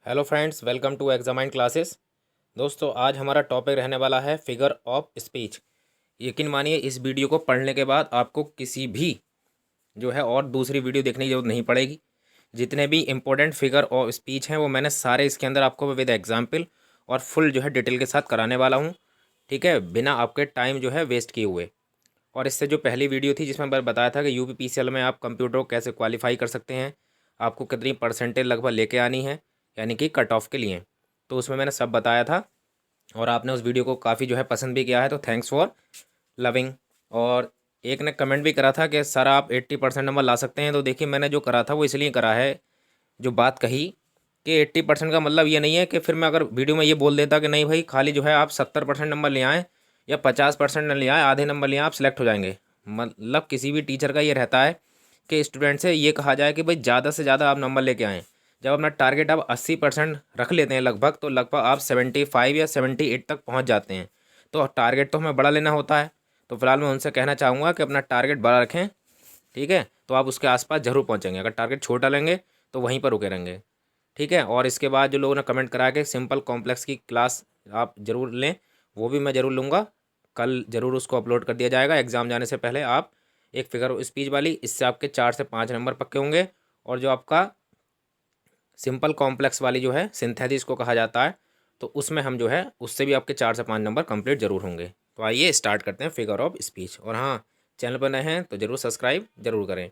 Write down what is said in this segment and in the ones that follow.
Hello friends, welcome to examine classes. दोस्तों, आज हमारा टॉपिक रहने वाला है फिगर ऑफ स्पीच। यकीन मानिए, इस वीडियो को पढ़ने के बाद आपको किसी भी जो है और दूसरी वीडियो देखने की जरूरत नहीं पड़ेगी। जितने भी इंपॉर्टेंट फिगर ऑफ स्पीच हैं वो मैंने सारे इसके अंदर आपको विद एग्जाम्पल और फुल जो है डिटेल के साथ कराने वाला हूँ। ठीक है, बिना आपके टाइम जो है वेस्ट किए हुए। और इससे जो पहली वीडियो थी जिसमें मैंने बताया था कि यूपीपीसीएल में आप कंप्यूटर को कैसे क्वालिफाई कर सकते हैं, आपको कितनी परसेंटेज लगभग लेके आनी है, यानी कि कट ऑफ के लिए, तो उसमें मैंने सब बताया था। और आपने उस वीडियो को काफ़ी जो है पसंद भी किया है, तो थैंक्स फॉर लविंग। और एक ने कमेंट भी करा था कि सर आप 80% नंबर ला सकते हैं। तो देखिए, मैंने जो करा था वो इसलिए करा है, जो बात कही कि 80% का मतलब ये नहीं है कि फिर मैं अगर वीडियो में ये बोल देता कि नहीं भाई, खाली जो है आप 70% नंबर ले आएँ या 50% ले आए, आधे नंबर ले आए, आप सिलेक्ट हो जाएंगे। मतलब किसी भी टीचर का ये रहता है कि स्टूडेंट से ये कहा जाए कि भाई ज़्यादा से ज़्यादा आप नंबर लेके आएँ। जब अपना टारगेट आप 80% रख लेते हैं लगभग, तो लगभग आप 75 या 78 तक पहुँच जाते हैं। तो टारगेट तो हमें बड़ा लेना होता है। तो फिलहाल मैं उनसे कहना चाहूँगा कि अपना टारगेट बड़ा रखें। ठीक है, तो आप उसके आसपास जरूर पहुँचेंगे। अगर टारगेट छोटा लेंगे तो वहीं पर रुके रहेंगे। ठीक है, और इसके बाद जो लोगों ने कमेंट करा के सिंपल कॉम्प्लेक्स की क्लास आप ज़रूर लें, वो भी मैं ज़रूर लूँगा। कल ज़रूर उसको अपलोड कर दिया जाएगा। एग्ज़ाम जाने से पहले आप एक फिगर स्पीच वाली, इससे आपके 4 से 5 नंबर पक्के होंगे। और जो आपका सिंपल कॉम्प्लेक्स वाली जो है सिंथेसिस को कहा जाता है, तो उसमें हम जो है उससे भी आपके 4 से 5 नंबर कंप्लीट जरूर होंगे। तो आइए स्टार्ट करते हैं फिगर ऑफ स्पीच। और हाँ, चैनल पर नए हैं तो ज़रूर सब्सक्राइब जरूर करें।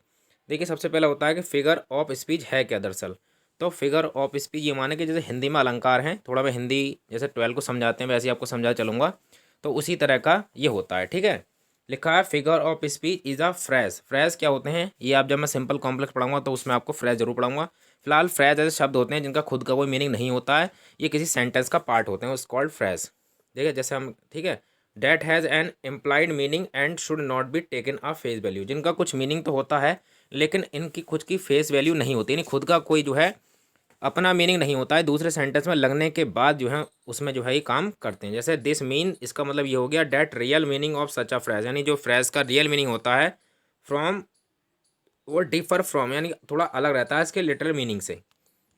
देखिए, सबसे पहला होता है कि फिगर ऑफ स्पीच है क्या दरअसल। तो फिगर ऑफ स्पीच ये माने कि जैसे हिंदी में अलंकार हैं, थोड़ा मैं हिंदी जैसे 12 को समझाते हैं वैसे ही आपको समझा चलूँगा, तो उसी तरह का ये होता है। ठीक है, लिखा है figure of speech is a phrase. Phrase क्या होते हैं ये आप जब मैं सिंपल कॉम्प्लेक्स पढ़ाऊंगा तो उसमें आपको फ्रेज जरूर पढ़ाऊंगा। फिलहाल फ्रेज ऐसे शब्द होते हैं जिनका खुद का कोई मीनिंग नहीं होता है, ये किसी सेंटेंस का पार्ट होते हैं, उस कॉल्ड फ्रेज। ठीक है, जैसे हम, ठीक है, that has an implied meaning and should not be taken a face value. जिनका कुछ मीनिंग तो होता है लेकिन इनकी खुद की फेस वैल्यू नहीं होती, यानी खुद का कोई जो है अपना मीनिंग नहीं होता है, दूसरे सेंटेंस में लगने के बाद जो है उसमें जो है ये काम करते हैं। जैसे दिस मीन, इसका मतलब ये हो गया that real meaning of such a phrase, यानी जो फ्रेज का रियल मीनिंग होता है फ्रॉम, वो डिफर फ्रॉम, यानी थोड़ा अलग रहता है इसके लिटरल मीनिंग से।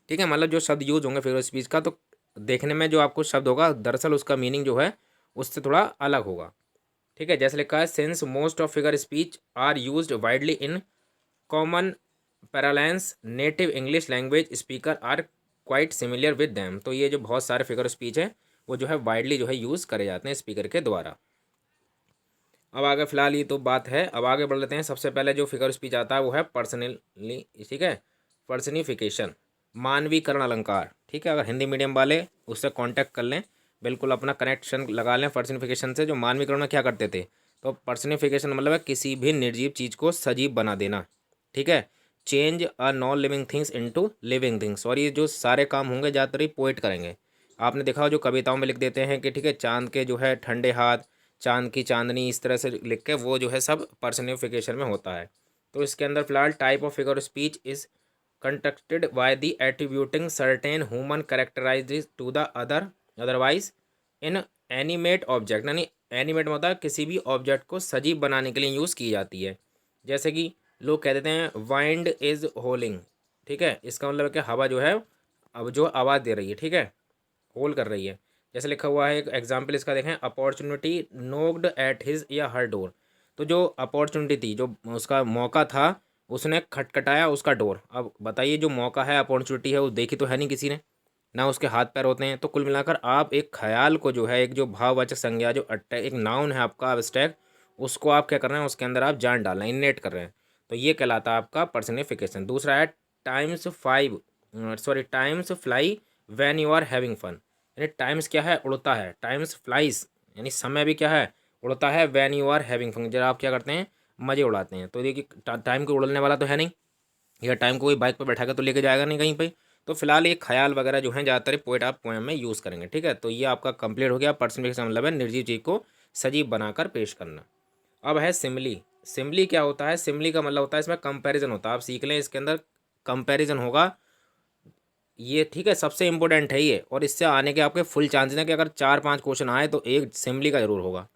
ठीक है, मतलब जो शब्द यूज होंगे फिगर स्पीच का, तो देखने में जो आपको शब्द होगा दरअसल उसका मीनिंग जो है उससे थोड़ा अलग होगा। ठीक है, जैसे लिखा है since most of figure speech are used widely in common parlance native English language speaker are quite similar with them. तो ये जो बहुत सारे फिगर स्पीच है वो जो है वाइडली जो है यूज़ करे जाते हैं स्पीकर के द्वारा। अब आगे फिलहाल ये तो बात है, अब आगे बढ़ लेते हैं। सबसे पहले जो फिगर स्पीच आता है वो है पर्सनली, ठीक है, पर्सनिफिकेशन, मानवीकरण अलंकार। ठीक है, अगर हिंदी मीडियम वाले उससे कांटेक्ट कर लें, बिल्कुल अपना कनेक्शन लगा लें पर्सनिफिकेशन से। जो मानवीकरण में क्या करते थे, तो पर्सनिफिकेशन मतलब है किसी भी निर्जीव चीज़ को सजीव बना देना। ठीक है, change a non living things into living things. और ये जो सारे काम होंगे ज़्यादातर ही पोइट करेंगे। आपने देखा हो जो कविताओं में लिख देते हैं कि ठीक है, चांद के जो है ठंडे हाथ, चांद की चांदनी, इस तरह से लिख के, वो जो है सब पर्सनिफिकेशन में होता है। तो इसके अंदर फिलहाल type of figure speech is constructed by the attributing certain human characterize to the otherwise inanimate object, यानी एनिमेट मतलब है किसी भी ऑब्जेक्ट को सजीव बनाने के लिए यूज़ की जाती है। जैसे कि लोग कह देते हैं वाइंड इज होलिंग। ठीक है, इसका मतलब है कि हवा जो है अब जो आवाज़ दे रही है, ठीक है, होल कर रही है। जैसे लिखा हुआ है, एक एग्जाम्पल इसका देखें, अपॉर्चुनिटी नोक्ड एट हिज या हर डोर। तो जो अपॉर्चुनिटी थी, जो उसका मौका था, उसने खटखटाया उसका डोर। अब बताइए, जो मौका है, अपॉर्चुनिटी है, वो देखी तो है नहीं किसी ने, ना उसके हाथ पैर होते हैं। तो कुल मिलाकर आप एक ख्याल को जो है, एक जो भाववाचक संज्ञा, जो अट्टैक, एक नाउन है आपका एब्स्ट्रैक्ट, उसको आप क्या कर रहे हैं, उसके अंदर आप जान डाल रहे हैं, इनेट कर रहे हैं। तो ये कहलाता है आपका पर्सनिफिकेशन। दूसरा है times fly when you are having fun. यानी टाइम्स क्या है, उड़ता है, टाइम्स फ्लाइज, यानी समय भी क्या है, उड़ता है, when you are having fun, जब आप क्या करते हैं, मज़े उड़ाते हैं। तो देखिए, टाइम को उड़ने वाला तो है नहीं, या टाइम को कोई बाइक पर बैठा कर तो लेके जाएगा नहीं कहीं पे। तो फिलहाल ये ख्याल वगैरह जो है ज़्यादातर पोएट आप पोएम में यूज़ करेंगे। ठीक है, तो ये आपका कंप्लीट हो गया। पर्सनिफिकेशन मतलब है निर्जीव चीज़ को सजीव बनाकर पेश करना। अब है सिमली। सिमली क्या होता है, सिमली का मतलब होता है इसमें कंपैरिजन होता है। आप सीख लें, इसके अंदर कंपैरिजन होगा ये। ठीक है, सबसे इंपॉर्टेंट है ये, और इससे आने के आपके फुल चांसेस हैं कि अगर 4-5 क्वेश्चन आए तो एक सिमली का जरूर होगा।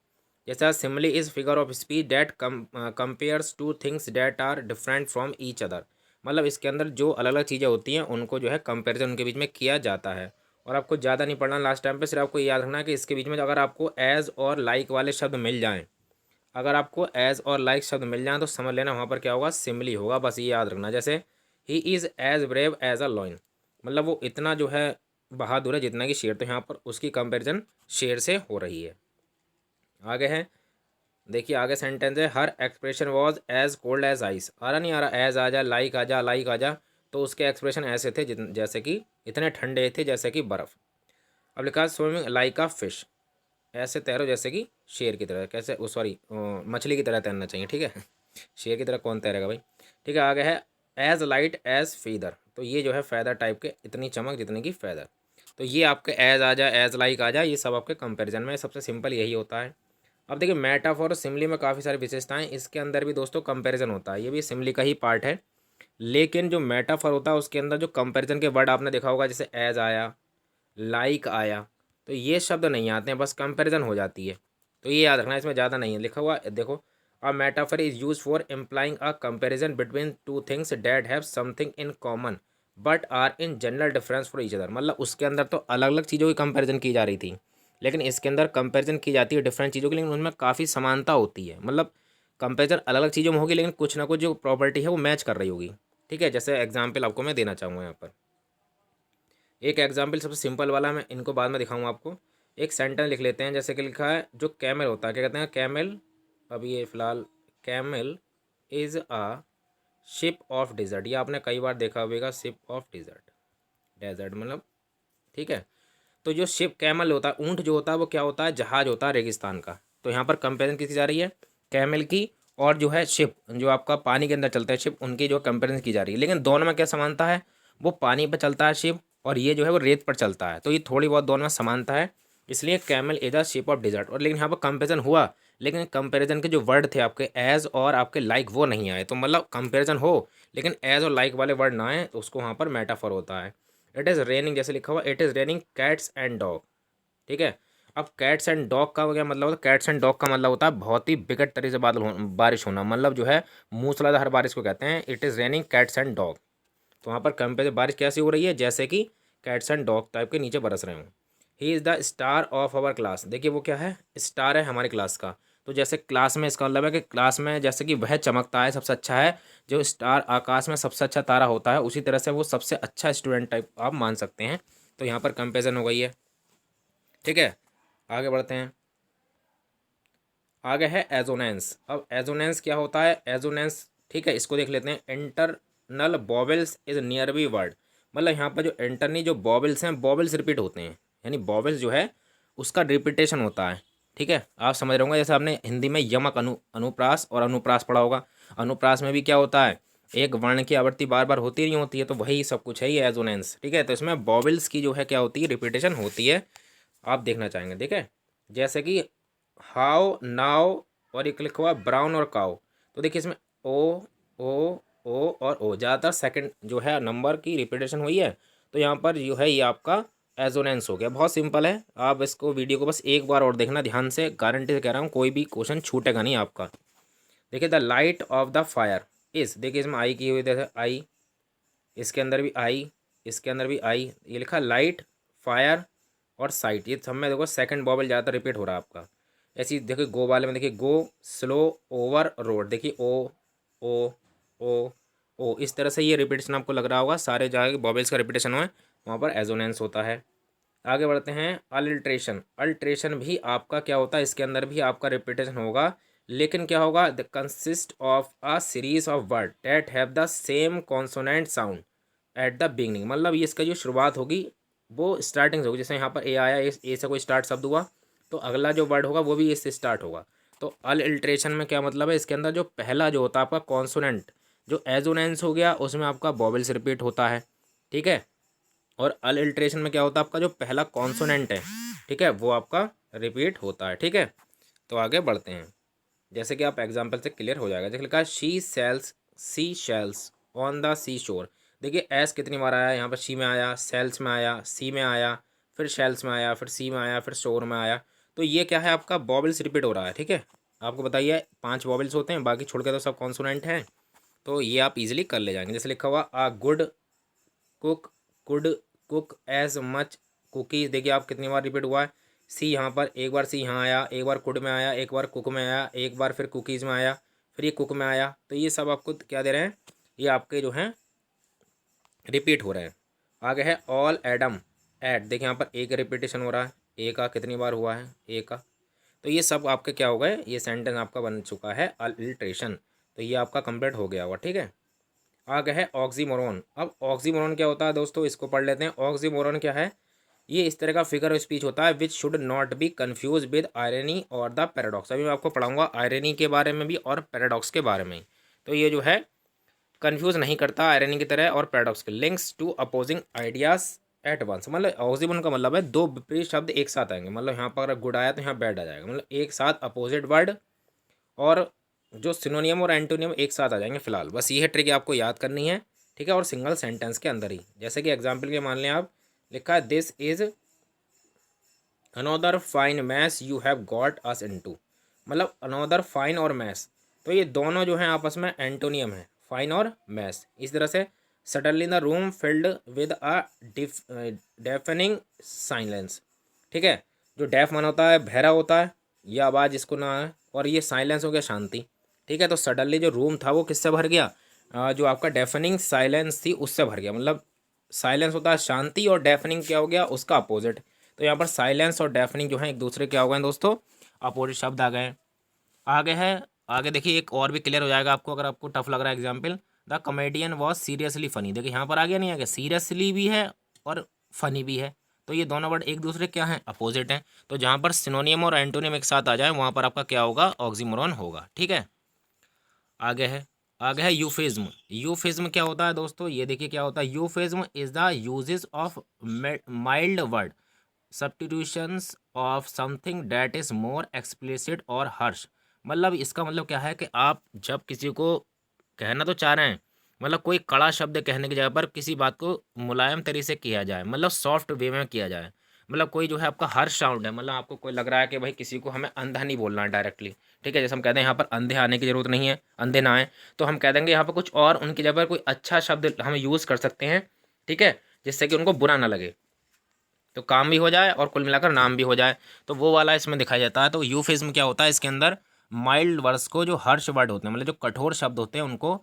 जैसा simile is figure of speech that compares two things that are different from each other. मतलब इसके अंदर जो अलग अलग चीज़ें होती हैं उनको जो है कंपैरिजन उनके बीच में किया जाता है। और आपको ज़्यादा नहीं पढ़ना लास्ट टाइम पे, सिर्फ आपको याद रखना है कि इसके बीच में अगर आपको एज और लाइक वाले शब्द मिल जाएँ, अगर आपको एज और लाइक शब्द मिल जाएँ तो समझ लेना वहाँ पर क्या होगा, सिमिली होगा। बस ये याद रखना। जैसे he is as brave as a lion, मतलब वो इतना जो है बहादुर है जितना कि शेर, तो यहाँ पर उसकी कंपैरिजन शेर से हो रही है। आगे है, देखिए आगे सेंटेंस है, her expression was as cold as ice. आ रहा नहीं आ रहा, एज आ जा, लाइक आ जा, लाइक आ जा, तो उसके एक्सप्रेशन ऐसे थे जैसे कि इतने ठंडे थे जैसे कि बर्फ़। अब लिखा स्विमिंग लाइक अ फिश, ऐसे तैरो जैसे कि शेर की तरह, कैसे ओ सॉरी मछली की तरह तैरना चाहिए, ठीक है। शेर की तरह कौन तैरेगा भाई। ठीक है, आगे है एज लाइट एज फीदर, तो ये जो है फैदर टाइप के, इतनी चमक जितनी की फैदर। तो ये आपके एज आ जा, एज लाइक आ जा, ये सब आपके कंपैरिजन में सबसे सिंपल यही होता है। अब देखिए मेटाफोर और सिमली में काफ़ी सारी विशेषताएं, इसके अंदर भी दोस्तों कंपैरिजन होता है, ये भी सिमली का ही पार्ट है। लेकिन जो मेटाफोर होता है उसके अंदर जो कंपैरिजन के वर्ड आपने देखा होगा, जैसे एज आया, लाइक आया, तो ये शब्द नहीं आते हैं, बस कंपैरिजन हो जाती है। तो ये याद रखना, इसमें ज़्यादा नहीं है लिखा हुआ। देखो, a metaphor is use for implying a comparison between two things that have something in common but are in general difference for each other. मतलब उसके अंदर तो अलग अलग चीज़ों की कंपैरिजन की जा रही थी, लेकिन इसके अंदर कंपैरिजन की जाती है डिफरेंट चीज़ों की, लेकिन उनमें काफ़ी समानता होती है। मतलब कंपैरिजन अलग अलग चीज़ों में होगी, लेकिन कुछ ना कुछ जो प्रॉपर्टी है वो मैच कर रही होगी। ठीक है, जैसे एग्जाम्पल आपको मैं देना चाहूँगा यहाँ पर। एक एग्जाम्पल सबसे सिंपल वाला, मैं इनको बाद में दिखाऊंगा आपको। एक सेंटेंस लिख लेते हैं, जैसे कि लिखा है जो कैमल होता है, क्या कहते हैं, कैमल। अब ये फिलहाल, camel is a ship of desert, ये आपने कई बार देखा होगा, शिप ऑफ डिज़र्ट, डेजर्ट मतलब, ठीक है। तो जो शिप कैमल होता है, ऊँट जो होता है वो क्या होता है, जहाज होता है रेगिस्तान का। तो यहाँ पर कंपेरिजन किसी जा रही है, कैमल की और जो है शिप, जो आपका पानी के अंदर चलता है शिप, उनकी जो कंपेरिजन की जा रही है। लेकिन दोनों में क्या समानता है, वो पानी पर चलता है शिप, और ये जो है वो रेत पर चलता है, तो ये थोड़ी बहुत दोनों में समानता है, इसलिए camel is a ship of dessert. और लेकिन यहाँ पर कंपेरिजन हुआ, लेकिन कंपेरिजन के जो वर्ड थे आपके एज और आपके लाइक वो नहीं आए। तो मतलब कंपेरिजन हो लेकिन एज और लाइक वाले वर्ड ना आए, तो उसको वहाँ पर मेटाफर होता है। इट इज़ रेनिंग, जैसे लिखा हुआ it is raining cats and dog, ठीक है। अब कैट्स एंड डॉग का क्या मतलब होता है, कैट्स एंड डॉग का मतलब होता है बहुत ही बिकट तरीके से बारिश होना, मतलब जो है मूसलाधार बारिश को कहते हैं, it is raining cats and dog. तो वहाँ पर कंपेयर बारिश कैसी हो रही है, जैसे कि कैट्स एंड डॉग टाइप के नीचे बरस रहे हों। He is the star of our class, देखिए वो क्या है, स्टार है हमारी क्लास का। तो जैसे क्लास में, इसका मतलब है कि क्लास में जैसे कि वह चमकता है, सबसे अच्छा है, जो स्टार आकाश में सबसे अच्छा तारा होता है, उसी तरह से वो सबसे अच्छा स्टूडेंट टाइप आप मान सकते हैं। तो यहाँ पर कंपेरिजन हो गई है, ठीक है। आगे बढ़ते हैं, आगे है एजोनेंस। अब एजोनेंस क्या होता है, एजोनेंस, ठीक है, इसको देख लेते हैं। Internal bubbles is near be word, मतलब यहाँ पर जो इंटरनी जो बॉबल्स हैं, बॉबल्स रिपीट होते हैं, यानी बॉबल्स जो है उसका रिपीटेशन होता है, ठीक है। आप समझ रहे होंगे, जैसे आपने हिंदी में यमक, अनुप्रास और अनुप्रास पढ़ा होगा। अनुप्रास में भी क्या होता है, एक वर्ण की आवृत्ति बार बार होती नहीं होती है, तो वही सब कुछ है ये एजोनेंस, ठीक है। तो इसमें बॉबल्स की जो है क्या होती है, रिपीटेशन होती है। आप देखना चाहेंगे, ठीक है। जैसे कि हाउ, नाउ, और एक लिखा हुआ ब्राउन और काउ। तो देखिए इसमें ओ, ओ, ओ और ओ, ज़्यादातर सेकंड जो है नंबर की रिपीटेशन हुई है। तो यहाँ पर जो है ये आपका एजोनेंस हो गया, बहुत सिंपल है। आप इसको वीडियो को बस एक बार और देखना ध्यान से, गारंटी से कह रहा हूँ कोई भी क्वेश्चन छूटेगा नहीं आपका। देखिए the light of the fire इस, देखिए इसमें आई की हुई, देखिए आई, इसके अंदर भी आई, इसके अंदर भी आई, ये लिखा लाइट, फायर और साइट, ये सब में देखो सेकंड बॉबल ज़्यादातर रिपीट हो रहा है आपका। ऐसी देखिए गो वाले में, देखिए गो स्लो ओवर रोड, देखिए ओ, ओ, ओ, ओ, इस तरह से ये रिपीटेशन आपको लग रहा होगा, सारे जगह बॉबल्स का रिपीटेशन हुआ है, वहाँ पर एजोनेंस होता है। आगे बढ़ते हैं, अल्ट्रेशन। अल्ट्रेशन भी आपका क्या होता है, इसके अंदर भी आपका रिपीटेशन होगा, लेकिन क्या होगा, the consist of a series of word that have the same consonant sound at the beginning. मतलब ये इसका जो शुरुआत होगी वो स्टार्टिंग से होगी, जैसे यहाँ पर ए आया, ए से कोई स्टार्ट शब्द हुआ, तो अगला जो वर्ड होगा वो भी इससे स्टार्ट होगा। तो अल्ट्रेशन में क्या मतलब है, इसके अंदर जो पहला जो होता है आपका कॉन्सोनेंट, जो एजोनेंस हो गया, उसमें आपका वॉवेल्स रिपीट होता है, ठीक है। और अल्ट्रेशन में क्या होता है, आपका जो पहला कॉन्सोनेंट है, ठीक है, वो आपका रिपीट होता है, ठीक है। तो आगे बढ़ते हैं, जैसे कि आप एग्जाम्पल से क्लियर हो जाएगा। जैसे लिखा है she sells sea shells on the sea shore. देखिए एस कितनी बार आया, यहाँ पर शी में आया, सेल्स में आया, सी में आया, फिर शेल्स में आया, फिर सी में आया, फिर शोर में आया। तो ये क्या है, आपका बॉबल्स रिपीट हो रहा है, ठीक है। आपको बताइए 5 बॉबल्स होते हैं, बाकी छोड़ के तो सब कॉन्सोनेंट हैं। तो ये आप इजीली कर ले जाएंगे। जैसे लिखा हुआ a good cook could cook as much cookies, देखिए आप कितनी बार रिपीट हुआ है। सी यहाँ पर एक बार, सी यहाँ आया, एक बार कुड में आया, एक बार कुक में आया, एक बार फिर कुकीज़ में आया, फिर ये कुक में आया। तो ये सब आपको क्या दे रहे हैं, ये आपके जो हैं रिपीट हो रहे हैं। आगे है ऑल एडम एट, देखिए यहाँ पर एक रिपीटेशन हो रहा है, ए का कितनी बार हुआ है, ए का। तो ये सब आपके क्या हो गए, ये सेंटेंस आपका बन चुका है अलिट्रेशन। तो ये आपका कंप्लीट हो गया हुआ, ठीक है। आगे है ऑक्सीमोरॉन। अब ऑक्सीमोरॉन क्या होता है दोस्तों, इसको पढ़ लेते हैं। ऑक्सीमोरॉन क्या है, ये इस तरह का फिगर ऑफ स्पीच होता है which should not be confuse with irony और द पैराडॉक्स। अभी मैं आपको पढ़ाऊंगा आयरनी के बारे में भी और पैराडॉक्स के बारे में। तो ये जो है कन्फ्यूज नहीं करता आयरनी की तरह और पैराडॉक्स के। Links to opposing ideas at once, मतलब ऑक्सीमोरॉन का मतलब है दो विपरीत शब्द एक साथ आएंगे। मतलब यहाँ पर अगर गुड आया तो यहाँ बैड आ जाएगा, मतलब एक साथ अपोजिट वर्ड और जो सिनोनियम और एंटोनियम एक साथ आ जाएंगे। फिलहाल बस ये ट्रिक आपको याद करनी है, ठीक है। और सिंगल सेंटेंस के अंदर ही, जैसे कि एग्जाम्पल के मान लें आप, लिखा है this is another fine mess you have got us into, मतलब अनोदर फाइन और मैस, तो ये दोनों जो हैं आपस में एंटोनियम है, फाइन और मैस। इस तरह से suddenly the room filled with a deafening silence, ठीक है। जो डेफ मन होता है बहरा होता है, ये आवाज़ इसको ना है, और ये साइलेंस हो गया शांति, ठीक है। तो सडनली जो रूम था वो किससे भर गया, जो आपका डेफनिंग साइलेंस थी उससे भर गया। मतलब साइलेंस होता है शांति और डेफनिंग क्या हो गया, उसका अपोजिट। तो यहाँ पर साइलेंस और डेफनिंग जो है एक दूसरे क्या हो गए दोस्तों, अपोजिट शब्द आ गए। आगे है, आगे देखिए एक और भी क्लियर हो जाएगा आपको अगर आपको टफ लग रहा है। Example, the comedian was seriously funny, देखिए यहाँ पर आ गया नहीं आ गया, सीरियसली भी है और फनी भी है। तो ये दोनों वर्ड एक दूसरे क्या हैं, अपोजिट हैं। तो जहाँ पर सिनोनियम और एंटोनियम एक साथ आ जाए वहाँ पर आपका क्या होगा, ऑक्सीमोरॉन होगा, ठीक है। आगे है, आगे है यूफिज्म। यूफिज्म क्या होता है दोस्तों, ये देखिए क्या होता है। Euphemism is the usages of mild word substitutions of something that is more explicit or harsh. मतलब इसका मतलब क्या है कि आप जब किसी को कहना तो चाह रहे हैं, मतलब कोई कड़ा शब्द कहने की जगह पर किसी बात को मुलायम तरीके से किया जाए, मतलब सॉफ्ट वे में किया जाए। मतलब कोई जो है आपका हर्ष साउंड है, मतलब आपको कोई लग रहा है कि भाई किसी को हमें अंधा नहीं बोलना है डायरेक्टली, ठीक है। जैसे हम कहते हैं यहाँ पर अंधे आने की जरूरत नहीं है, अंधे ना आए, तो हम कह देंगे यहाँ पर कुछ और उनकी जगह पर कोई अच्छा शब्द हम यूज़ कर सकते हैं, ठीक है, जिससे कि उनको बुरा ना लगे, तो काम भी हो जाए और कुल मिलाकर नाम भी हो जाए। तो वो वाला इसमें दिखाया जाता है। तो यूफिज्म क्या होता है, इसके अंदर माइल्ड वर्ड्स को, जो हर्ष वर्ड होते हैं मतलब जो कठोर शब्द होते हैं, उनको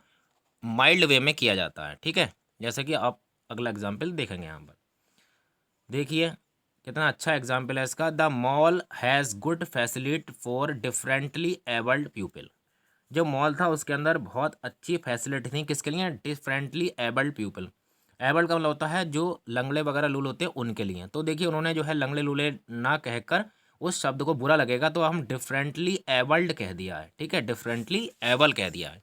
माइल्ड वे में किया जाता है, ठीक है। जैसे कि आप अगला एग्जाम्पल देखेंगे यहाँ पर, देखिए कितना अच्छा एग्जाम्पल है इसका। The mall has good facility for differently abled people, जो मॉल था उसके अंदर बहुत अच्छी फैसिलिटी थी किसके लिए, डिफरेंटली एबल्ड पीपल। एबल्ड का मतलब होता है जो लंगड़े वगैरह लूल होते हैं उनके लिए। तो देखिए उन्होंने जो है लंगड़े लूले ना कहकर, उस शब्द को बुरा लगेगा तो हम डिफरेंटली एबल्ड कह दिया है, ठीक है, डिफरेंटली एबल कह दिया है।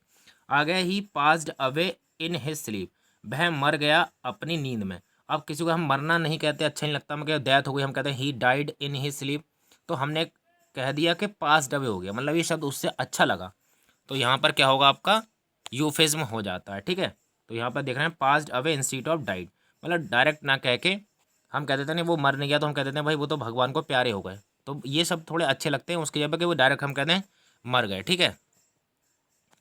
आगे he passed away in his sleep, वह मर गया अपनी नींद में। अब किसी को हम मरना नहीं कहते, अच्छा नहीं लगता, मगर डेथ हो गई हम कहते हैं he died in his sleep. तो हमने कह दिया कि पास्ड अवे हो गया, मतलब ये शब्द उससे अच्छा लगा, तो यहाँ पर क्या होगा आपका, यूफिज्म हो जाता है, ठीक है। तो यहाँ पर देख रहे हैं passed away instead of died, मतलब डायरेक्ट ना कह के हम कह देते हैं नहीं वो मर नहीं गया, तो हम कह देते हैं भाई वो तो भगवान को प्यारे हो गए। तो ये सब थोड़े अच्छे लगते हैं उसकी जगह कि वो डायरेक्ट हम कहते हैं मर गए, ठीक है।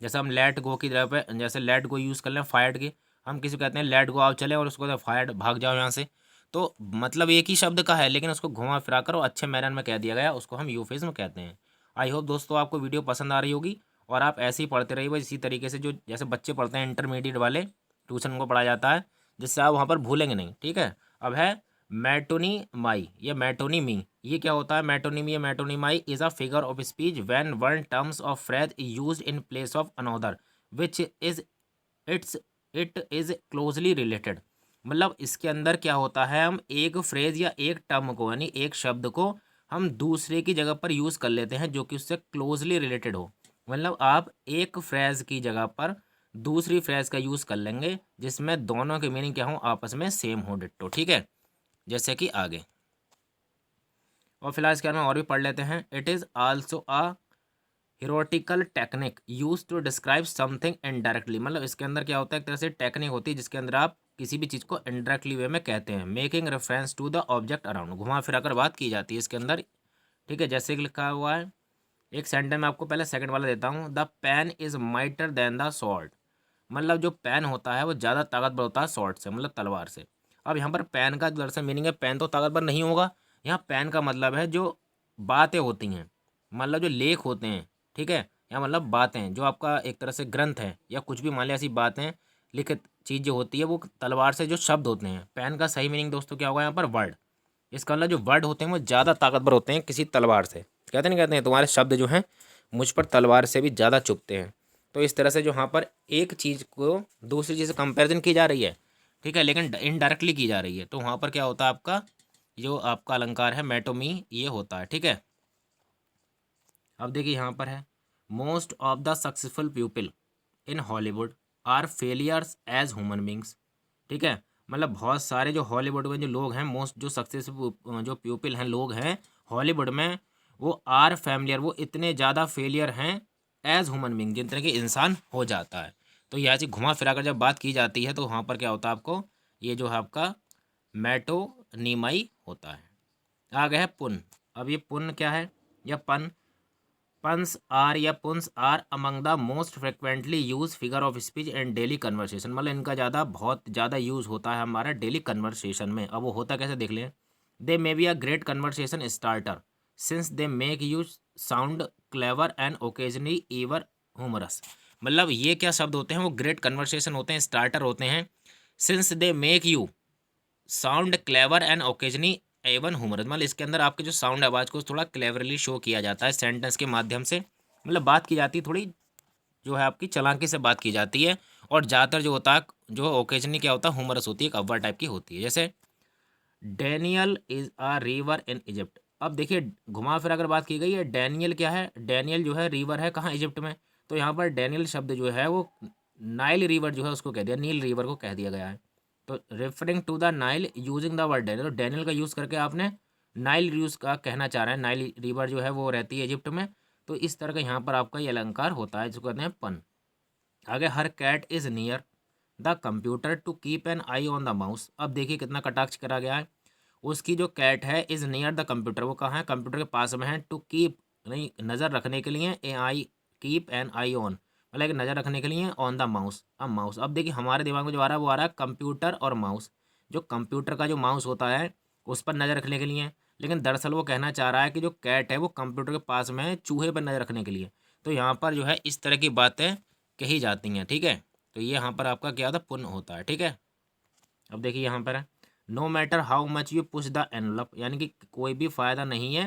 जैसे हम लेट गो की जगह पे, जैसे लेट गो यूज़ कर लें फायर्ड की, हम किसी को कहते हैं लेट गो, आप चले, और उसको फायर्ड भाग जाओ यहाँ से। तो मतलब एक ही शब्द का है लेकिन उसको घुमा फिरा कर और अच्छे मैनर में कह दिया गया, उसको हम यूफिज्म कहते हैं। आई होप दोस्तों आपको वीडियो पसंद आ रही होगी और आप ऐसे ही पढ़ते रहिए इसी तरीके से, जो जैसे बच्चे पढ़ते हैं इंटरमीडिएट वाले, ट्यूशन को पढ़ाया जाता है, जिससे आप वहाँ पर भूलेंगे नहीं, ठीक है। अब है मेटोनी माई या मेटोनीमी, ये क्या होता है, मेटोनीमी या metonymy is a figure of speech when one terms of phrase used in place of another which is its it is closely related. मतलब इसके अंदर क्या होता है, हम एक फ्रेज या एक टर्म को, यानी एक शब्द को हम दूसरे की जगह पर यूज़ कर लेते हैं जो कि उससे क्लोजली रिलेटेड हो। मतलब आप एक फ्रेज की जगह पर दूसरी फ्रेज का यूज़ कर लेंगे जिसमें दोनों के मीनिंग क्या हो, आपस में सेम हो, डिट्टो, ठीक है। जैसे कि आगे, और फिलहाल इसके बारे में और भी पढ़ लेते हैं। It is also a rhetorical technique use to describe something indirectly, मतलब इसके अंदर क्या होता है, एक तरह से टेक्निक होती है जिसके अंदर आप किसी भी चीज़ को इनडायरेक्टली वे में कहते हैं। Making reference to the object around, घुमा फिरा कर बात की जाती है इसके अंदर, ठीक है। जैसे कि लिखा हुआ है, एक सेंटेंस में आपको पहले सेकंड वाला देता हूँ, the pen is mightier than the sword, मतलब जो पेन होता है वो ज़्यादा ताकतवर होता है स्वॉर्ड से, मतलब तलवार से। अब यहाँ पर पेन का दरअसल मीनिंग है, पेन तो ताकतवर नहीं होगा। यहाँ पेन का मतलब है जो बातें होती हैं, मतलब जो लेख होते हैं, ठीक है, या मतलब बातें जो आपका एक तरह से ग्रंथ है या कुछ भी मान लिया ऐसी बातें लिखित चीज़ जो होती है वो तलवार से जो शब्द होते हैं। पेन का सही मीनिंग दोस्तों क्या होगा यहाँ पर, वर्ड। इसका मतलब जो वर्ड होते हैं वो ज़्यादा ताकतवर होते हैं किसी तलवार से। कहते हैं तुम्हारे शब्द जो हैं मुझ पर तलवार से भी ज़्यादा चुभते हैं। तो इस तरह से जो यहाँ पर एक चीज़ को दूसरी चीज़ से कंपेरिजन की जा रही है, ठीक है, लेकिन इनडायरेक्टली की जा रही है, तो वहाँ पर क्या होता है आपका जो आपका अलंकार है मेटोमी, ये होता है, ठीक है। अब देखिए यहाँ पर है, most of the successful people in Hollywood are failures as human beings, ठीक है। मतलब बहुत सारे जो हॉलीवुड में जो लोग हैं, मोस्ट जो सक्सेसफुल जो पीपल हैं, लोग हैं हॉलीवुड में, वो आर फैमिलियर, वो इतने ज़्यादा फेलियर हैं एज ह्यूमन बींग, जिन तरह के इंसान हो जाता है। तो यह चीज़ घुमा फिरा कर जब बात की जाती है तो वहाँ पर क्या होता है आपको, ये जो है आपका मेटोनीमाई होता है। आगे है पुन। अब ये पुन क्या है, या पन, puns आर या puns are among the most frequently use figure of speech and daily conversation, मतलब इनका बहुत ज़्यादा यूज होता है हमारा डेली कन्वर्सेशन में। अब वो होता कैसे देख लें, they may be a great conversation starter since they make you sound clever and occasionally even humorous। मतलब ये क्या शब्द होते हैं, वो ग्रेट कन्वर्सेशन होते हैं, स्टार्टर होते हैं, since they make you sound clever and occasionally even humorous, मतलब इसके अंदर आपके जो साउंड आवाज़ को थोड़ा क्लेवरली शो किया जाता है सेंटेंस के माध्यम से, मतलब बात की जाती है थोड़ी, जो है आपकी चालाकी से बात की जाती है। और ज़्यादातर जो होता है, जो ओकेजनी क्या होता है, हुमरस होती है, एक अव्वल टाइप की होती है। जैसे Daniel is a river in Egypt. अब देखिए घुमा फिरा कर बात की गई है, डैनियल क्या है, डैनियल जो है रिवर है कहाँ, इजिप्ट में। तो यहाँ पर डैनियल शब्द जो है वो नाइल रिवर जो है उसको कह दिया, नील रिवर को कह दिया गया है। तो referring to the Nile using the word denial, तो डैनियल का यूज़ करके आपने नाइल यूज़ का कहना चाह रहे हैं, नाइल रिवर जो है वो रहती है इजिप्ट में। तो इस तरह का यहाँ पर आपका ये अलंकार होता है जिसको कहते हैं पन। आगे, her cat is near the computer to keep an eye on the mouse. अब देखिए कितना कटाक्ष करा गया है, उसकी जो कैट है इज़ नियर द कंप्यूटर, वो कहाँ है, कंप्यूटर के पास में है, टू कीप नहीं नज़र रखने के लिए, a eye keep an eye on, मतलब एक नज़र रखने के लिए, ऑन द माउस। अब माउस, अब देखिए हमारे दिमाग में जो आ रहा है वो आ रहा है कंप्यूटर और माउस, जो कंप्यूटर का जो माउस होता है उस पर नज़र रखने के लिए, लेकिन दरअसल वो कहना चाह रहा है कि जो कैट है वो कंप्यूटर के पास में है चूहे पर नज़र रखने के लिए। तो यहाँ पर जो है इस तरह की बातें कही जाती हैं, ठीक है। तो ये यहाँ पर आपका क्या होता है, पुण्य होता है, ठीक है। अब देखिए यहाँ पर है, no matter how much you push the envelope, यानी कि कोई भी फ़ायदा नहीं है,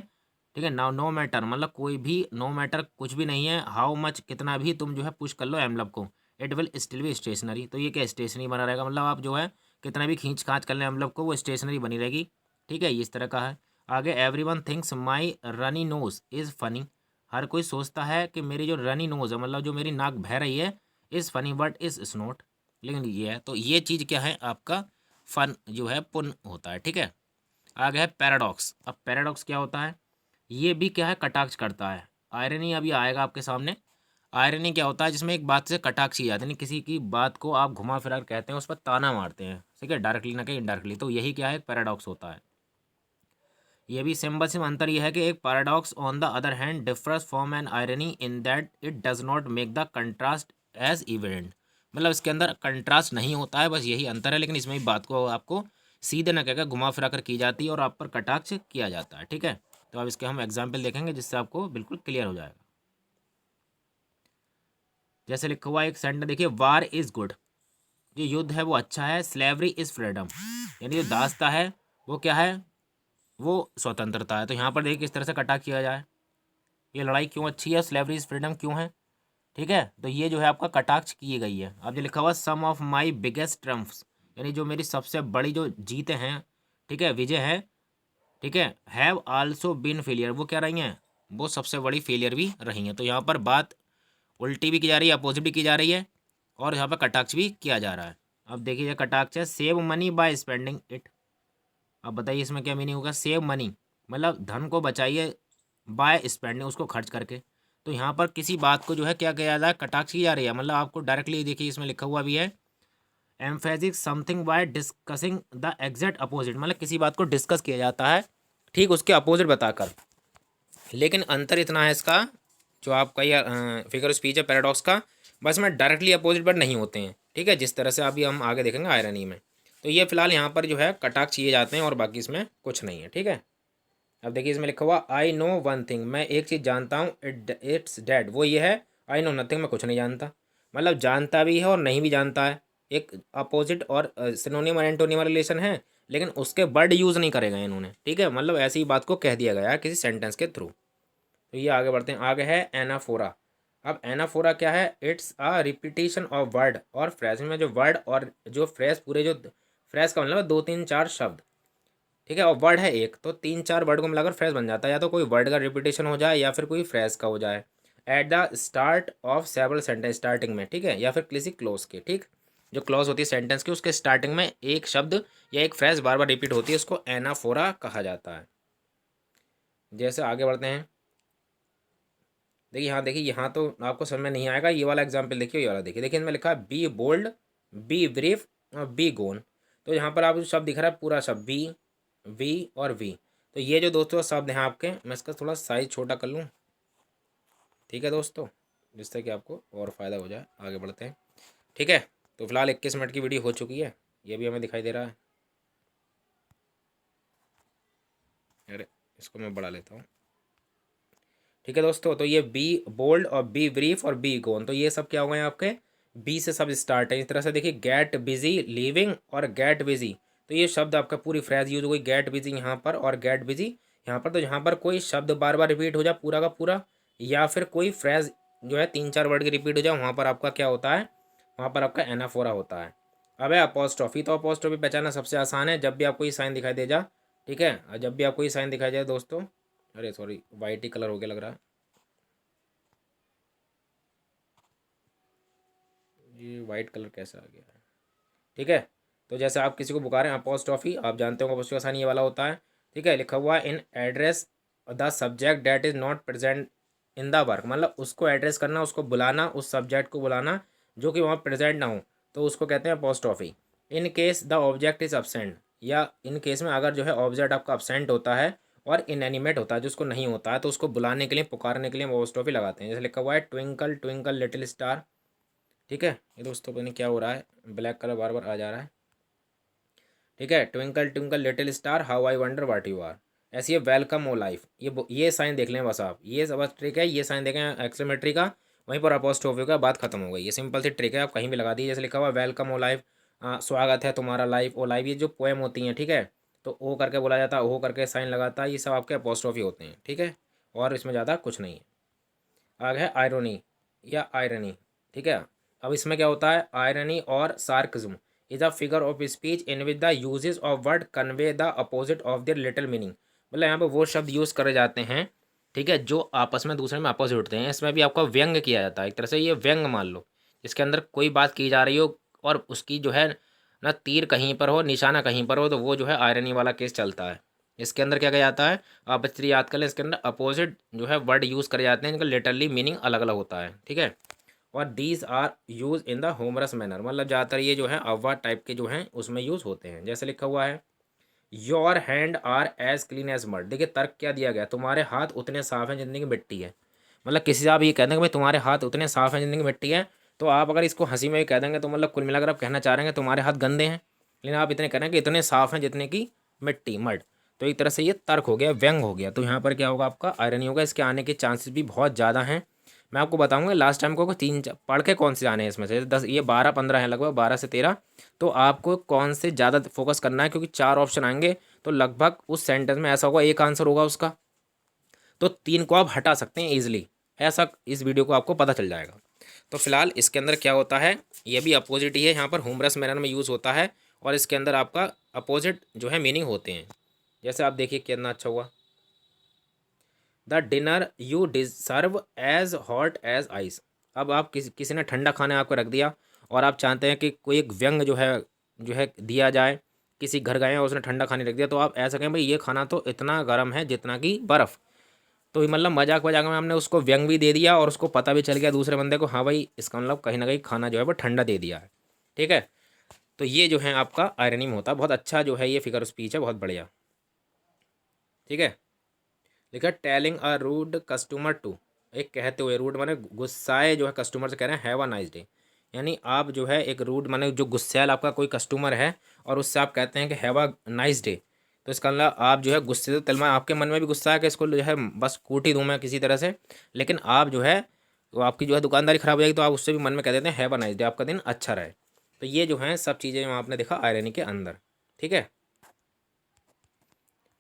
ठीक है ना, नो मैटर मतलब कोई भी, नो मैटर कुछ भी नहीं है, हाउ मच कितना भी तुम जो है पुश कर लो एनवलप को, it will still be stationery. तो ये क्या स्टेशनरी बना रहेगा, मतलब आप जो है कितना भी खींच खांच कर लें एनवलप को, वो स्टेशनरी बनी रहेगी, ठीक है, इस तरह का है। आगे, everyone thinks my runny nose is funny, हर कोई सोचता है कि मेरी जो रनी नोज है, मतलब जो मेरी नाक बह रही है, इज़ फनी बट इज़ स्नोट, लेकिन ये है, तो ये चीज़ क्या है आपका फन जो है पुन होता है, ठीक है। आगे है पैराडॉक्स। अब पैराडॉक्स क्या होता है, ये भी क्या है, कटाक्ष करता है। आयरनी अभी आएगा आपके सामने। आयरनी क्या होता है, जिसमें एक बात से कटाक्ष की जाती है, यानी किसी की बात को आप घुमा फिरा कर कहते हैं, उस पर ताना मारते हैं, ठीक है, डायरेक्टली ना कहीं इनडायरेक्टली, तो यही क्या है, पैराडॉक्स होता है। ये भी सिंपल सिम अंतर यह है कि एक paradox on the other hand differs from an irony in that it does not make the contrast as evident, मतलब इसके अंदर कंट्रास्ट नहीं होता है, बस यही अंतर है, लेकिन इसमें भी बात को आपको सीधे न कहकर घुमा फिरा कर की जाती है और आप पर कटाक्ष किया जाता है, ठीक है। तो अब इसके हम एग्जाम्पल देखेंगे जिससे आपको बिल्कुल क्लियर हो जाएगा। जैसे लिखा हुआ एक सेंटेंस देखिए, वार इज़ गुड, जो युद्ध है वो अच्छा है, स्लेवरी इज़ फ्रीडम, यानी जो दासता है वो क्या है, वो स्वतंत्रता है। तो यहाँ पर देखिए किस तरह से कटाक्ष किया जाए, ये लड़ाई क्यों अच्छी है, स्लेवरी इज फ्रीडम क्यों है, ठीक है। तो ये जो है आपका कटाक्ष की गई है। अब जो लिखा हुआ सम ऑफ माई बिगेस्ट ट्रम्प्स, यानी जो मेरी सबसे बड़ी जो जीतें हैं, ठीक है, विजय है, ठीक है, हैव आल्सो बीन फेलियर, वो क्या रही हैं, वो सबसे बड़ी फेलियर भी रही हैं। तो यहाँ पर बात उल्टी भी की जा रही है, अपोजिट भी की जा रही है, और यहाँ पर कटाक्ष भी किया जा रहा है। अब देखिए ये कटाक्ष है, save money by spending it. अब बताइए इसमें क्या मीनिंग होगा, सेव मनी मतलब धन को बचाइए, बाय स्पेंडिंग उसको खर्च करके। तो यहाँ पर किसी बात को जो है क्या किया जा रहा है, कटाक्ष की जा रही है, मतलब आपको डायरेक्टली देखिए इसमें लिखा हुआ भी है, emphasis something bye discussing the exact opposite, मतलब किसी बात को डिस्कस किया जाता है ठीक उसके अपोजिट बताकर। लेकिन अंतर इतना है इसका, जो आपका ये फिगर स्पीच है पैराडॉक्स का, बस में डायरेक्टली अपोजिट वर्ड नहीं होते हैं, ठीक है, जिस तरह से अभी हम आगे देखेंगे आयरनी में। तो ये फिलहाल यहाँ पर जो है कटाक्ष किए जाते हैं और बाकी इसमें कुछ नहीं है, ठीक है। अब देखिए इसमें लिखा हुआ आई नो वन थिंग, मैं एक चीज़ जानता हूँ, इट्स डैड, वो ये है आई नो नथिंग, मैं कुछ नहीं जानता। मतलब जानता भी है और नहीं भी जानता है, एक अपोजिट और सिनोनिम और एंटोनिम रिलेशन है, लेकिन उसके वर्ड यूज़ नहीं करेगा इन्होंने, ठीक है, मतलब ऐसी बात को कह दिया गया है किसी सेंटेंस के थ्रू। तो ये आगे बढ़ते हैं, आगे है एनाफोरा। अब एनाफोरा क्या है, it's a repetition of word और फ्रेज में जो वर्ड और जो फ्रेज पूरे जो फ्रेज का मतलब 2 3 4 शब्द, ठीक है, और वर्ड है एक, तो 3 4 वर्ड को मिलाकर फ्रेज बन जाता है, या तो कोई वर्ड का रिपीटेशन हो जाए या फिर कोई फ्रेज का हो जाए। At the start of several sentence, starting में, ठीक है, या फिर किसी क्लोज के, ठीक, जो क्लॉज होती है सेंटेंस की उसके स्टार्टिंग में एक शब्द या एक फ्रेज बार बार रिपीट होती है, उसको एनाफोरा कहा जाता है। जैसे आगे बढ़ते हैं, देखिए यहाँ, देखिए यहाँ तो आपको समझ में नहीं आएगा, ये वाला एग्जाम्पल देखिए, ये वाला देखिए, देखिए इनमें लिखा है बी बोल्ड, बी ब्रीफ और बी गोन। तो यहाँ पर आप जो शब्द दिख रहा है पूरा शब्द बी, वी और वी, तो ये जो दोस्तों शब्द हैं आपके, मैं इसका थोड़ा साइज छोटा कर लूँ, ठीक है दोस्तों, जिससे कि आपको और फ़ायदा हो जाए। आगे बढ़ते हैं, ठीक है। तो फिलहाल 21 मिनट की वीडियो हो चुकी है, ये भी हमें दिखाई दे रहा है। अरे इसको मैं बढ़ा लेता हूँ, ठीक है दोस्तों। तो ये बी बोल्ड और बी ब्रीफ और बी गोन, तो ये सब क्या हो गए आपके, बी से सब स्टार्ट है। इस तरह से देखिए गेट बिजी, लिविंग और गेट बिजी, तो ये शब्द आपका पूरी फ्रेज यूज हो गई, गेट बिजी यहाँ पर और गेट बिजी यहाँ पर। तो यहाँ पर कोई शब्द बार बार रिपीट हो जाए पूरा का पूरा, या फिर कोई फ्रेज जो है 3 4 वर्ड की रिपीट हो जाए, वहाँ पर आपका क्या होता है, वहाँ पर आपका एनाफोरा होता है। अब है अपोस्ट्रोफी, तो अपोस्ट्रोफी पहचानना सबसे आसान है, जब भी आपको ये साइन दिखाई दे जा, ठीक है, और जब भी आपको ये साइन दिखाई जाए दोस्तों, अरे सॉरी वाइट ही कलर हो गया लग रहा है, ये वाइट कलर कैसे आ गया है, ठीक है। तो जैसे आप किसी को पुकारें अपोस्ट्रोफी, आप जानते हो अपोस्ट्रोफी आसानी ये वाला होता है, ठीक है, लिखा हुआ in address the subject that is not present in the work, मतलब उसको एड्रेस करना, उसको बुलाना, उस सब्जेक्ट को बुलाना जो कि वहाँ प्रेजेंट ना हो, तो उसको कहते हैं apostrophe. In case the object is absent, या इन केस में अगर जो है ऑब्जेक्ट आपका अब्सेंट होता है और इनएनिमेट होता है, जो उसको नहीं होता है, तो उसको बुलाने के लिए, पुकारने के लिए हम अपोस्ट्रोफी लगाते हैं। जैसे लिखा हुआ है ट्विंकल ट्विंकल लिटिल स्टार, ठीक है, ये दोस्तों पता नहीं क्या हो रहा है, ब्लैक कलर बार बार आ जा रहा है, ठीक है, twinkle twinkle little star how I wonder what you are. ऐसी है वेलकम ओ लाइफ, ये साइन देख लें बस आप, ये सब बस ट्रिक है, ये साइन देखें एक्सक्लेमेटरी का, वहीं पर अपोस्ट्रोफी का, बात खत्म हो गई। ये सिंपल सी ट्रिक है, आप कहीं भी लगा दीजिए। जैसे लिखा हुआ वेलकम ओ लाइफ, स्वागत है तुम्हारा लाइफ, ओ लाइफ, ये जो पोएम होती हैं, ठीक है, तो ओ करके बोला जाता है, ओ करके साइन लगाता है, ये सब आपके अपोस्ट्रोफी होते हैं, ठीक है, और इसमें ज़्यादा कुछ नहीं है। आगे है आयरोनी या आयरनी, ठीक है। अब इसमें क्या होता है, आयरनी और सार्कज्म is a figure of speech in which the usages of word convey the opposite of their little meaning, मतलब यहाँ पे वो शब्द यूज़ करे जाते हैं, ठीक है, जो आपस में दूसरे में अपोजिट होते हैं। इसमें भी आपका व्यंग किया जाता है, एक तरह से ये व्यंग मान लो, जिसके अंदर कोई बात की जा रही हो और उसकी जो है ना तीर कहीं पर हो, निशाना कहीं पर हो, तो वो जो है आयरनी वाला केस चलता है। इसके अंदर क्या किया जाता है, आप बच्चे याद कर लें, इसके अंदर अपोजिट जो है वर्ड यूज़ करे जाते हैं, इनका लिटरली मीनिंग अलग अलग होता है, ठीक है। और these are use in the humorous manner, मतलब ज़्यादातर ये जो है अव्वा टाइप के जो हैं उसमें यूज़ होते हैं। जैसे लिखा हुआ है your hand are as clean as mud, देखिए तर्क क्या दिया गया, तुम्हारे हाथ उतने साफ हैं जितनी की मिट्टी है। मतलब किसी से आप ये कह देंगे भाई तुम्हारे हाथ उतने साफ हैं जितनी की मिट्टी है, तो आप अगर इसको हंसी में भी कह देंगे तो मतलब कुल मिलाकर आप कहना चाह रहे हैं कि तुम्हारे हाथ गंदे हैं, लेकिन आप इतने कह रहे हैं कि इतने साफ हैं जितने की मिट्टी, मड। तो एक तरह से ये तर्क हो गया, व्यंग हो गया। तो यहाँ पर क्या होगा, आपका आयरनी होगा, इसके आने के चांसेस भी बहुत ज़्यादा हैं। मैं आपको बताऊंगा लास्ट टाइम को पढ़ के कौन से आने हैं इसमें से 10, ये 12 15 हैं, लगभग 12 से 13। तो आपको कौन से ज़्यादा फोकस करना है, क्योंकि 4 ऑप्शन आएंगे, तो लगभग उस सेंटेंस में ऐसा होगा एक आंसर होगा उसका, तो 3 को आप हटा सकते हैं ईजिली, ऐसा इस वीडियो को आपको पता चल जाएगा। तो फिलहाल इसके अंदर क्या होता है, ये भी अपोजिट ही है, यहाँ पर हुमरस मैनर में यूज़ होता है, और इसके अंदर आपका अपोजिट जो है मीनिंग होते हैं। जैसे आप देखिए कितना अच्छा हुआ, the dinner you deserve as hot as ice. अब आप किसी ने ठंडा खाना आपको रख दिया और आप चाहते हैं कि कोई एक व्यंग जो है दिया जाए, किसी घर गए और उसने ठंडा खाने रख दिया, तो आप ऐसा कहें भाई ये खाना तो इतना गर्म है जितना कि बर्फ़। तो मतलब मजाक मजाक में हमने उसको व्यंग भी दे दिया और उसको पता भी चल गया दूसरे बंदे को, हाँ भाई इसका मतलब कहीं ना कहीं खाना जो है वो ठंडा दे दिया है, ठीक है। तो ये जो है आपका आयरनी में होता है, बहुत अच्छा जो है ये फिगर स्पीच है, बहुत बढ़िया, ठीक है। लिखा telling a rude customer to, एक कहते हुए, रूड माने गुस्साए जो है कस्टमर से कह रहे हैं हैव अ नाइस डे, यानी आप जो है एक रूड माने जो गुस्सैल आपका कोई कस्टमर है और उससे आप कहते हैं कि हैव अ नाइस डे, तो इसका मतलब आप जो है गुस्से से तलमा, आपके मन में भी गुस्सा है कि इसको जो है बस कूट ही दूँ मैं किसी तरह से, लेकिन आप जो है वो आपकी जो है दुकानदारी खराब हो जाएगी तो आप उससे भी मन में कह देते हैं हैव अ नाइस डे, आपका दिन अच्छा रहे। तो ये जो है सब चीज़ें जो आपने देखा आयरनी के अंदर। ठीक है,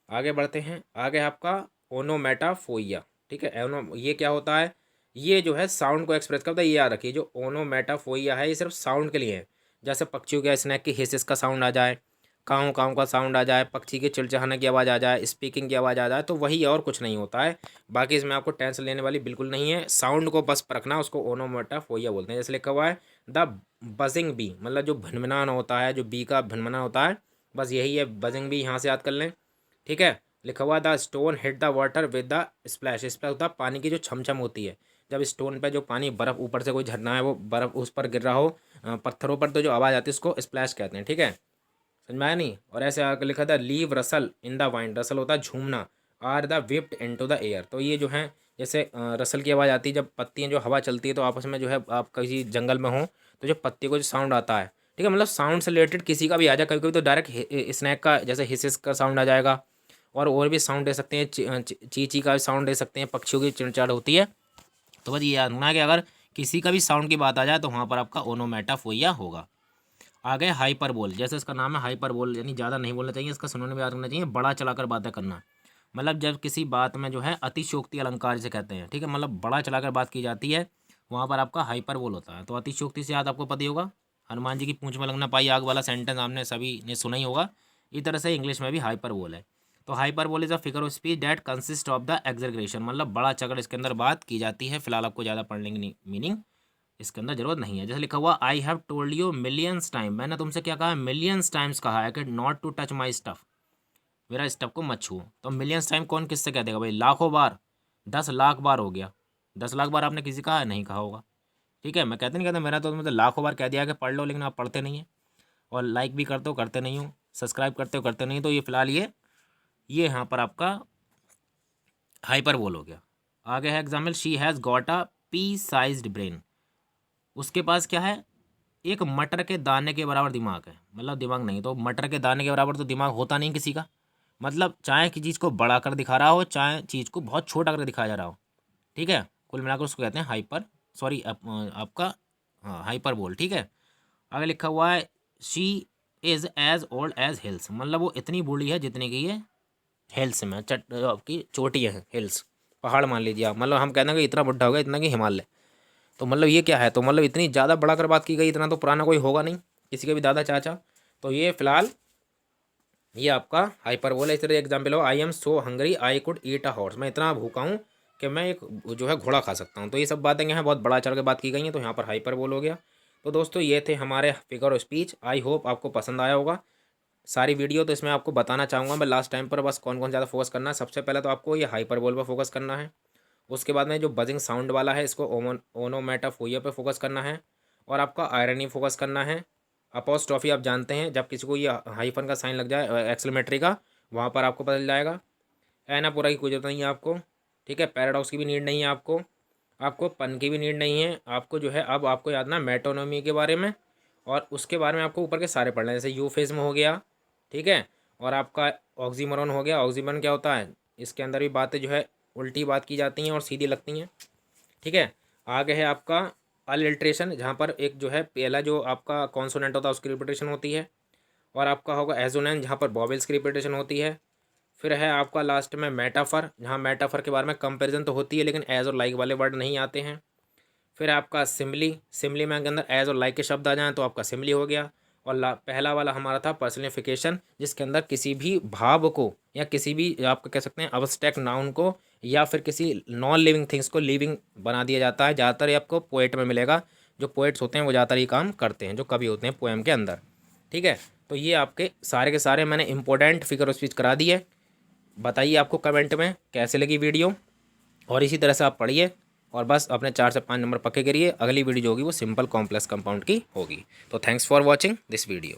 आगे बढ़ते हैं। आगे आपका ओनोमेटाफोइया। ठीक है, ओनो ये क्या होता है, ये जो है साउंड को एक्सप्रेस करता है। ये याद रखिए, जो ओनोमेटाफोइया है ये सिर्फ साउंड के लिए है। जैसे पक्षियों के स्नैक की हिसिस का साउंड आ जाए, काऊ काऊ का साउंड आ जाए, पक्षी के चिलचहाने की आवाज़ आ जाए, स्पीकिंग की आवाज़ आ जाए, तो वही और कुछ नहीं होता है। बाकी इसमें आपको टेंशन लेने वाली बिल्कुल नहीं है, साउंड को बस परखना, उसको ओनोमेटाफोइया बोलते हैं। जैसे लिखा हुआ है द बजिंग बी, मतलब जो भनभनाना होता है, जो बी का भनभना होता है, बस यही है बजिंग बी, यहाँ से याद कर लें। ठीक है, लिखा हुआ the stone hit the water with the splash. Splash होता है पानी की जो छमछम होती है, जब स्टोन पे जो पानी बर्फ़ ऊपर से कोई झरना है वो बर्फ़ उस पर गिर रहा हो पत्थरों पर, तो जो आवाज़ आती है उसको स्प्लैश कहते हैं। ठीक है, समझ में आया नहीं। और ऐसे आगे लिखा था leave rustle in the wind, rustle होता है झूमना, are the whipped into the air, तो ये जो है जैसे रसल की आवाज़ आती है जब पत्तियाँ जो हवा चलती है तो आपस में जो है आप किसी जंगल में हो तो जो पत्ती को जो साउंड आता है, ठीक है, मतलब साउंड से रिलेटेड किसी का भी आ जाए, कभी कभी तो डायरेक्ट स्नैक का जैसे हिसिस का साउंड आ जाएगा, और भी साउंड दे सकते हैं, ची का भी साउंड दे सकते हैं, पक्षियों की चिड़चिड़ होती है। तो बस ये याद रखना है कि अगर किसी का भी साउंड की बात आ जाए तो वहाँ पर आपका ओनोमेटाफोइया होगा। आगे हाइपरबोल, जैसे इसका नाम है हाइपरबोल, यानी ज़्यादा नहीं बोलना चाहिए, इसका सुनने में याद रखना चाहिए, बड़ा चलाकर बातें करना। मतलब जब किसी बात में जो है अतिशयोक्ति अलंकार जिसे कहते हैं, ठीक है, मतलब बड़ा चलाकर बात की जाती है, वहाँ पर आपका हाइपरबोल होता है। तो अतिशयोक्ति से याद आपको पता ही होगा, हनुमान जी की पूंछ में लगना पाई आग वाला सेंटेंस आपने सभी ने सुना ही होगा। इस तरह से इंग्लिश में भी हाइपरबोल है। तो hyperbole is a figure of speech that consist of the exaggeration, मतलब बड़ा चकर इसके अंदर बात की जाती है। फिलहाल आपको ज़्यादा पढ़ने की मीनिंग इसके अंदर जरूरत नहीं है। जैसे लिखा हुआ I have told you millions time, मैंने तुमसे क्या कहा है, मिलियंस टाइम्स कहा है कि not to touch my stuff, मेरा स्टफ को मत छुओ। तो मिलियंस टाइम कौन किससे कह देगा भाई, लाखों बार, 10 लाख बार हो गया। 10 लाख बार आपने किसी कहा है, नहीं कहा होगा। ठीक है, मैं कहते नहीं कहता, मेरा तो मतलब लाखों बार कह दिया कि पढ़ लो, लेकिन आप पढ़ते नहीं हैं, और लाइक भी करते हो करते नहीं हो, सब्सक्राइब करते हो करते नहीं हो। तो ये फिलहाल ये यहाँ पर आपका हाइपर बोल हो गया। आगे है example, she has got a P sized brain, उसके पास क्या है, एक मटर के दाने के बराबर दिमाग है। मतलब दिमाग नहीं तो मटर के दाने के बराबर तो दिमाग होता नहीं किसी का, मतलब चाहे कि चीज़ को बड़ा कर दिखा रहा हो, चाहे चीज़ को बहुत छोटा कर दिखाया जा रहा हो। ठीक है, कुल मिलाकर उसको कहते हैं हाइपर, सॉरी आपका हाँ हाइपर बोल। ठीक है, आगे लिखा हुआ है she is as old as hills, मतलब वो इतनी बूढ़ी है जितनी की ये हिल्स में आपकी चोटी है, हिल्स पहाड़ मान लीजिए आप, मतलब हम कहते हैं कि इतना बुढ़ा हो गया इतना कि हिमालय। तो मतलब ये क्या है, तो मतलब इतनी ज़्यादा बढ़ाकर बात की गई, इतना तो पुराना कोई होगा नहीं किसी के भी दादा चाचा। तो ये फिलहाल ये आपका हाइपर बोल है। इस तरह एग्जाम्पल हो, I am so hungry I could eat a horse, मैं इतना भूखा हूँ कि मैं एक जो है घोड़ा खा सकता हूँ। तो ये सब बातें यहाँ बहुत बड़ा चढ़ के बात की गई हैं, तो यहाँ पर हाइपर बोल हो गया। तो दोस्तों ये थे हमारे figure of speech, I hope आपको पसंद आया होगा सारी वीडियो। तो इसमें आपको बताना चाहूँगा मैं लास्ट टाइम पर, बस कौन कौन ज़्यादा फोकस करना है। सबसे पहले तो आपको ये हाइपर बोल पर फोकस करना है, उसके बाद में जो बजिंग साउंड वाला है इसको ओनोमेटाफोइया पे फोकस करना है, और आपका आयरनी फोकस करना है। अपोस्ट्रॉफी आप जानते हैं, जब किसी को ये हाइफन का साइन लग जाए एक्सक्लेमेटरी का, वहाँ पर आपको पता चल जाएगा। एनापोरा की कोई जरूरत नहीं है आपको, ठीक है, पैराडॉक्स की भी नीड नहीं है आपको, आपको पन की भी नीड नहीं है आपको। जो है अब आपको याद ना मेटोनोमी के बारे में, और उसके बारे में आपको ऊपर के सारे पढ़ना है, जैसे यूफेज्म हो गया, ठीक है, और आपका ऑक्सीमोरन हो गया। ऑक्सीमोरन क्या होता है, इसके अंदर भी बातें जो है उल्टी बात की जाती हैं और सीधी लगती हैं। ठीक है, आगे है आपका अलिट्रेशन, जहाँ पर एक जो है पहला जो आपका कॉन्सोनेंट होता है उसकी रिपीटेशन होती है, और आपका होगा एजोनेंस जहाँ पर वॉवेल्स की रिपीटेशन होती है। फिर है आपका लास्ट में मेटाफर, जहाँ मेटाफर के बारे में कंपैरिजन तो होती है लेकिन एज और लाइक वाले वर्ड नहीं आते हैं। फिर आपका सिमली, सिमली में अंदर एज और लाइक के शब्द आ जाएँ तो आपका सिमली हो गया। और पहला वाला हमारा था पर्सनिफिकेशन, जिसके अंदर किसी भी भाव को या किसी भी आप कह सकते हैं अब्स्ट्रैक्ट नाउन को या फिर किसी नॉन लिविंग थिंग्स को लिविंग बना दिया जाता है। ज़्यादातर ये आपको पोएट में मिलेगा, जो पोएट्स होते हैं वो ज़्यादातर ये काम करते हैं, जो कवि होते हैं पोएम के अंदर। ठीक है, तो ये आपके सारे के सारे मैंने इंपॉर्टेंट फिगर ऑफ स्पीच करा दिए। बताइए आपको कमेंट में कैसे लगी वीडियो, और इसी तरह से आप पढ़िए और बस अपने 4 से 5 नंबर पक्के करिए। अगली वीडियो जो होगी वो सिंपल कॉम्प्लेक्स कंपाउंड की होगी। तो thanks for watching this video.